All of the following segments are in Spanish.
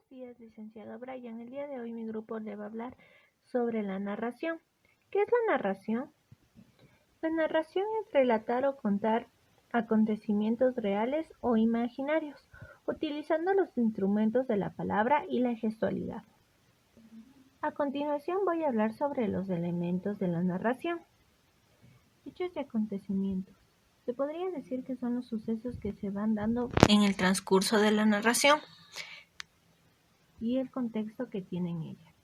días, licenciado Brian. El día de hoy mi grupo le va a hablar sobre la narración. ¿Qué es la narración? La narración es relatar o contar acontecimientos reales o imaginarios, utilizando los instrumentos de la palabra y la gestualidad. A continuación voy a hablar sobre los elementos de la narración. Hechos y acontecimientos. Se podría decir que son los sucesos que se van dando en el transcurso de la narración y el contexto que tiene en ella.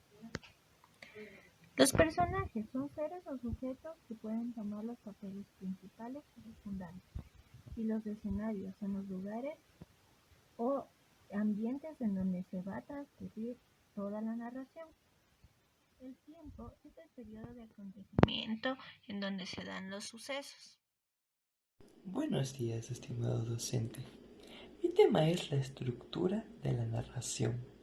Los personajes son seres o sujetos que pueden tomar los papeles principales y secundarios, y los escenarios son los lugares o ambientes en donde se va a transcurrir toda la narración. El tiempo es el periodo de acontecimiento en donde se dan los sucesos. Buenos días, estimado docente. Mi tema es la estructura de la narración.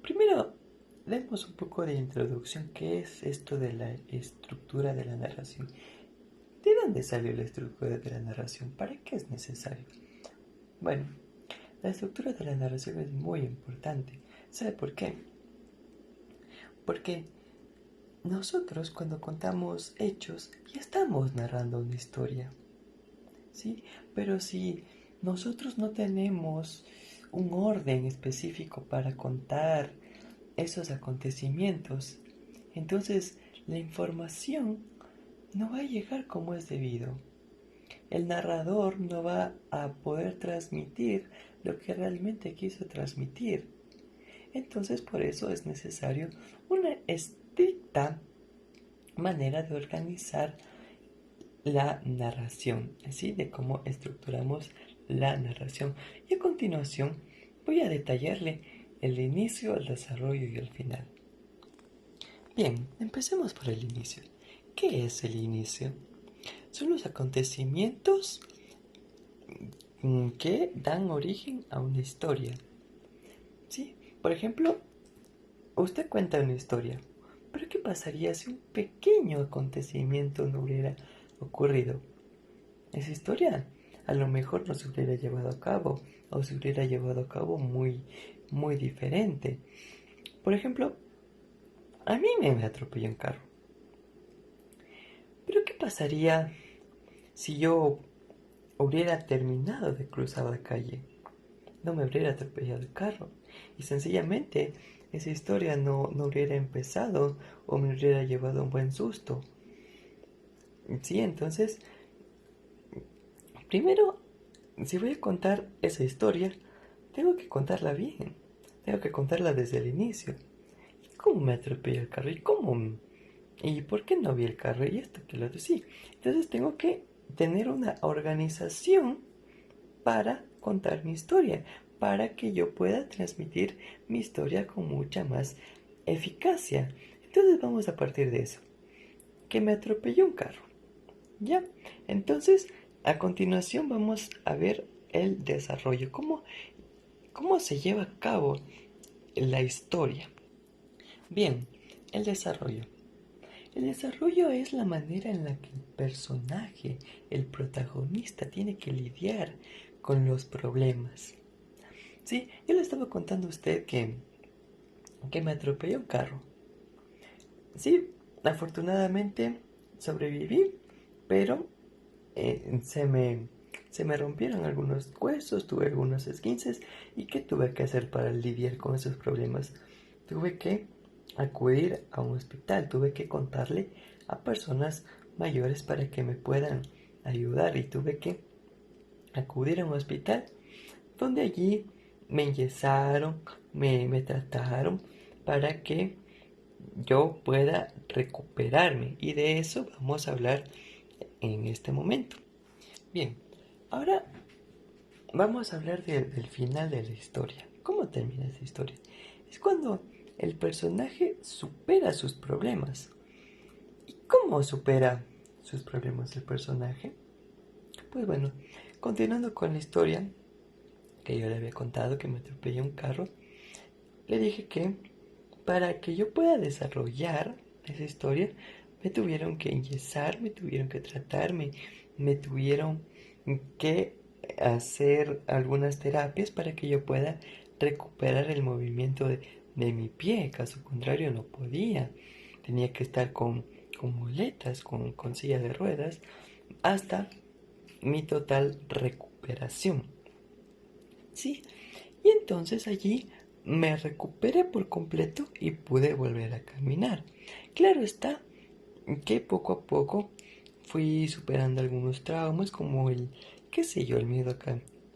Primero, demos un poco de introducción. ¿Qué es esto de la estructura de la narración? ¿De dónde salió la estructura de la narración? ¿Para qué es necesario? Bueno, la estructura de la narración es muy importante. ¿Sabe por qué? Porque nosotros cuando contamos hechos ya estamos narrando una historia. ¿Sí? Pero si nosotros no tenemos un orden específico para contar esos acontecimientos, entonces la información no va a llegar como es debido. El narrador no va a poder transmitir lo que realmente quiso transmitir. Entonces por eso es necesario una estricta manera de organizar la narración, así de cómo estructuramos la narración. Y a continuación voy a detallarle el inicio, el desarrollo y el final. Bien, empecemos por el inicio. ¿Qué es el inicio? Son los acontecimientos que dan origen a una historia. ¿Sí? Por ejemplo, usted cuenta una historia, pero ¿qué pasaría si un pequeño acontecimiento no hubiera ocurrido? Esa historia a lo mejor no se hubiera llevado a cabo o se hubiera llevado a cabo muy diferente. Por ejemplo, a mí me atropelló un carro. Pero ¿qué pasaría si yo hubiera terminado de cruzar la calle? No me hubiera atropellado el carro y sencillamente esa historia no hubiera empezado o me hubiera llevado un buen susto. Sí, entonces, primero, si voy a contar esa historia, tengo que contarla bien. Tengo que contarla desde el inicio. ¿Y cómo me atropelló el carro? ¿Y cómo? ¿Y por qué no vi el carro? Y esto que lo otro. Sí. Entonces tengo que tener una organización para contar mi historia, para que yo pueda transmitir mi historia con mucha más eficacia. Entonces vamos a partir de eso. Que me atropelló un carro. ¿Ya? Entonces, a continuación vamos a ver el desarrollo. ¿Cómo se lleva a cabo la historia? Bien, el desarrollo. El desarrollo es la manera en la que el personaje, el protagonista, tiene que lidiar con los problemas. Sí, yo le estaba contando a usted que me atropelló un carro. Sí, afortunadamente sobreviví, pero se me rompieron algunos huesos, tuve algunos esguinces. ¿Y qué tuve que hacer para lidiar con esos problemas? Tuve que acudir a un hospital, tuve que contarle a personas mayores para que me puedan ayudar y tuve que acudir a un hospital donde allí me enyesaron, me trataron para que yo pueda recuperarme y de eso vamos a hablar en este momento. Bien, ahora vamos a hablar del final de la historia. ¿Cómo termina esa historia? Es cuando el personaje supera sus problemas. ¿Y cómo supera sus problemas el personaje? Pues bueno, continuando con la historia que yo le había contado, que me atropelló un carro, le dije que para que yo pueda desarrollar esa historia, me tuvieron que enyesar, me tuvieron que tratarme, me tuvieron que hacer algunas terapias para que yo pueda recuperar el movimiento de mi pie, caso contrario no podía. Tenía que estar con muletas, con silla de ruedas, hasta mi total recuperación. Sí, y entonces allí me recuperé por completo y pude volver a caminar. Claro está que poco a poco fui superando algunos traumas como el, qué sé yo, el miedo a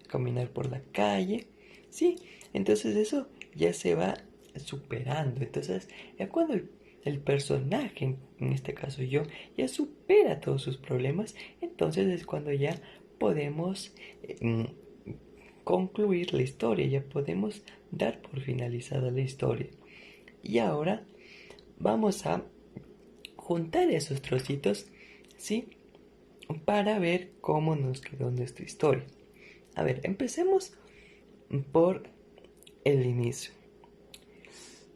caminar por la calle. Sí, entonces eso ya se va superando. Entonces, ya cuando el personaje, en este caso yo, ya supera todos sus problemas, entonces es cuando ya podemos concluir la historia, ya podemos dar por finalizada la historia. Y ahora vamos a juntar esos trocitos, ¿sí? Para ver cómo nos quedó nuestra historia. A ver, empecemos por el inicio.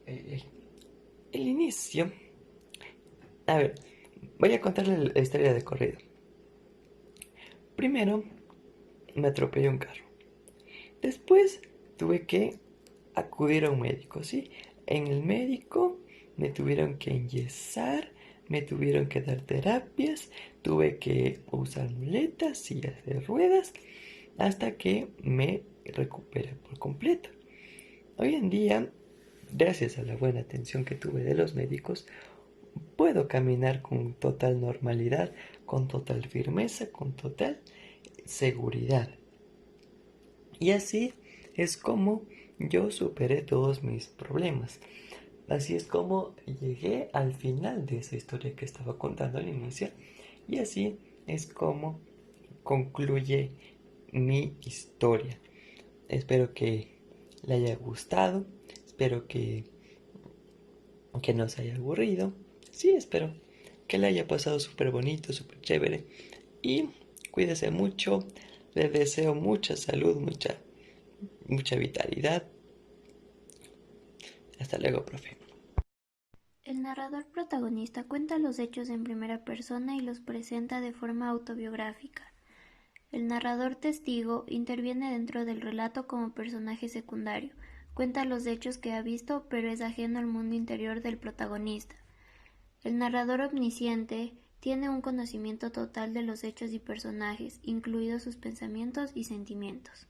El inicio. A ver, voy a contarle la historia de corrido. Primero, me atropelló un carro. Después, tuve que acudir a un médico, ¿sí? En el médico me tuvieron que enyesar, me tuvieron que dar terapias, tuve que usar muletas, sillas de ruedas, hasta que me recuperé por completo. Hoy en día, gracias a la buena atención que tuve de los médicos, puedo caminar con total normalidad, con total firmeza, con total seguridad. Y así es como yo superé todos mis problemas. Así es como llegué al final de esa historia que estaba contando al inicio. Y así es como concluye mi historia. Espero que le haya gustado. Espero que no se haya aburrido. Sí, espero que le haya pasado súper bonito, súper chévere. Y cuídese mucho. Le deseo mucha salud, mucha vitalidad. Hasta luego, profe. El narrador protagonista cuenta los hechos en primera persona y los presenta de forma autobiográfica. El narrador testigo interviene dentro del relato como personaje secundario, cuenta los hechos que ha visto pero es ajeno al mundo interior del protagonista. El narrador omnisciente tiene un conocimiento total de los hechos y personajes, incluidos sus pensamientos y sentimientos.